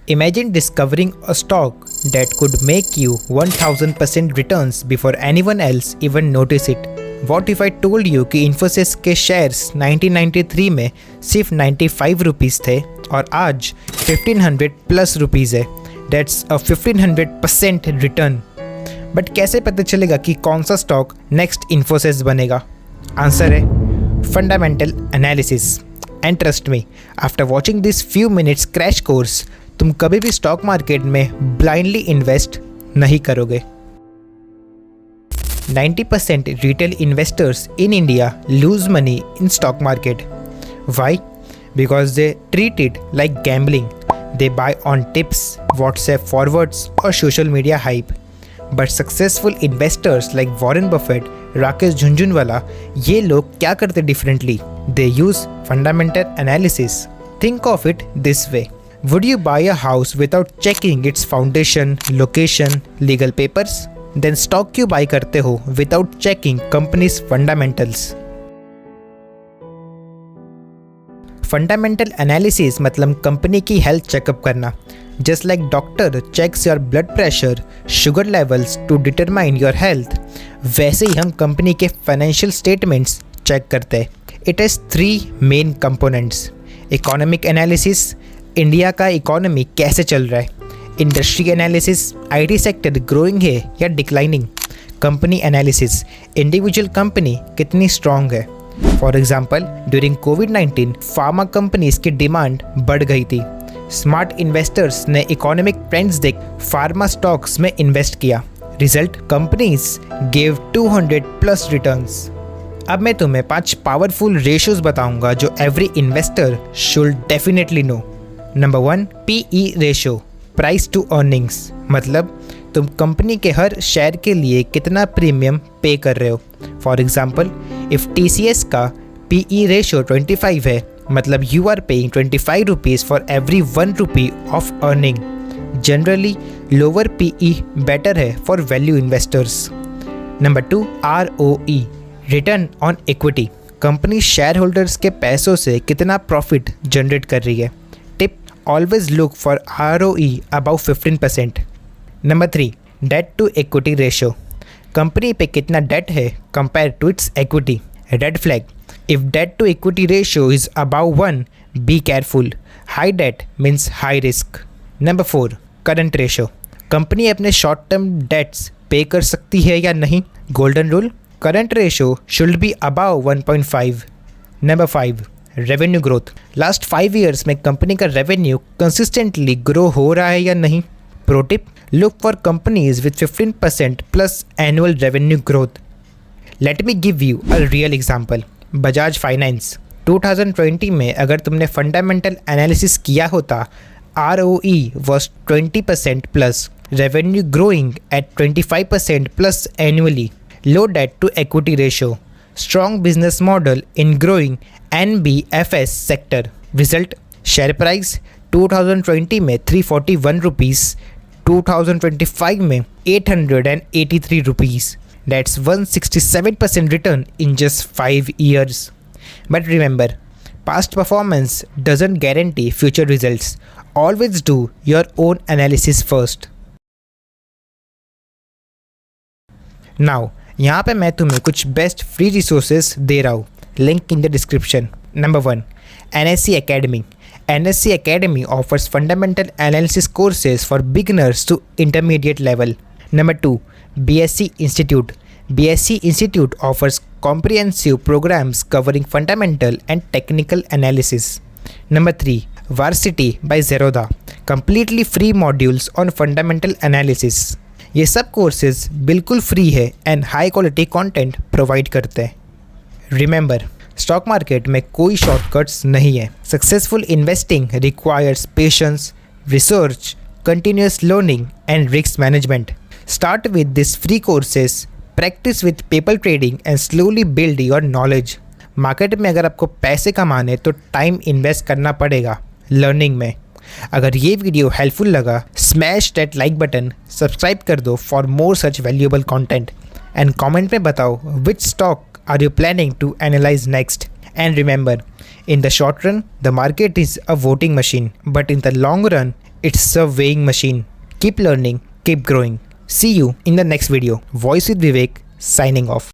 Imagine discovering a stock that could make you 1000% returns before anyone else even notice it. What if I told you कि Infosys के shares 1993 में सिर्फ 95 rupees थे और आज 1500 plus rupees है. That's a 1500% return. But कैसे पता चलेगा कि कौन सा स्टॉक नेक्स्ट Infosys बनेगा? आंसर है fundamental analysis. And trust me, after watching this few minutes crash course तुम कभी भी स्टॉक मार्केट में ब्लाइंडली इन्वेस्ट नहीं करोगे. 90% retail investors in India lose money in stock market. Why? Because they treat it like gambling. They buy on tips, WhatsApp forwards or social media hype. But successful investors like Warren Buffett, Rakesh Jhunjhunwala, ये लोग क्या करते differently? They use fundamental analysis. Think of it this way. Would you buy a house without checking its foundation, location, legal papers? Then stock क्यों buy करते हो without checking company's fundamentals? Fundamental analysis मतलब company की health checkup करना. Just like doctor checks your blood pressure, sugar levels to determine your health, वैसे ही हम company के financial statements check करते हैं. It has 3 main components. Economic analysis, India का economy कैसे चल रहा है. Industry analysis, IT sector growing है या declining. Company analysis, individual company कितनी स्ट्रांग है. फॉर एग्जांपल, ड्यूरिंग कोविड-19 फार्मा कंपनीज की डिमांड बढ़ गई थी. स्मार्ट इन्वेस्टर्स ने इकोनॉमिक ट्रेंड्स देख फार्मा स्टॉक्स में इन्वेस्ट किया. Result, companies gave 200+ returns. अब मैं तुम्हें 5 पावरफुल रेशियोज बताऊंगा जो every investor should definitely know. Number 1, PE ratio, price to earnings. मतलब तुम कंपनी के हर शेयर के लिए कितना प्रीमियम पे कर रहे हो. फॉर एग्जाम्पल, इफ TCS का PE रेशियो 25 है, मतलब you are paying 25 rupees for every 1 rupee of earning. Generally lower PE better है for value investors. Number 2, ROE, return on equity. Company shareholders के पैसों से कितना प्रॉफिट जनरेट कर रही है. Tip, always look for ROE above 15%. Number 3, debt to equity ratio. Company पे कितना डेट है compare to its equity. Red flag, if debt to equity ratio is above 1, be careful. High debt means high risk. Number 4, current ratio. Company अपने short term debts pay कर सकती है या नहीं. Golden rule, current ratio should be above 1.5. Number 5, revenue growth. Last 5 years में company का revenue consistently grow हो रहा है या नहीं. Pro tip, look for companies with 15% plus annual revenue growth. Let me give you a real example. Bajaj finance 2020 में अगर तुमने फंडामेंटल एनालिसिस किया होता, ROE was 20% plus, revenue growing at 25% plus annually, low debt to equity ratio, strong business model in growing NBFS sector. Result, share price 2020 में 341 rupees, 2025 में 883 rupees. That's 167% return in just 5 years. But remember, past performance doesn't guarantee future results. Always do your own analysis first. Now, यहाँ पे मैं तुम्हें कुछ best free resources दे रहा हूँ. Link in the description. Number 1, NSE Academy. NSE Academy offers fundamental analysis courses for beginners to intermediate level. Number 2, BSc Institute. BSc Institute offers comprehensive programs covering fundamental and technical analysis. Number 3, Varsity by Zerodha. Completely free modules on fundamental analysis. ये सब courses बिल्कुल free है and high quality content provide करते हैं. Remember, stock market में कोई shortcuts नहीं है. Successful investing requires patience, research, continuous learning and risk management. Start with this free courses, practice with paper trading and slowly build your knowledge. Market में अगर आपको पैसे कमाने तो टाइम इन्वेस्ट करना पड़ेगा लर्निंग में. अगर ये वीडियो हेल्पफुल लगा, smash that like button, subscribe कर दो for more such valuable content and comment में बताओ which stock are you planning to analyse next. And remember, in the short run, the market is a voting machine, but in the long run, It's a weighing machine. Keep learning, keep growing. See you in the next video. Voice with Vivek signing off.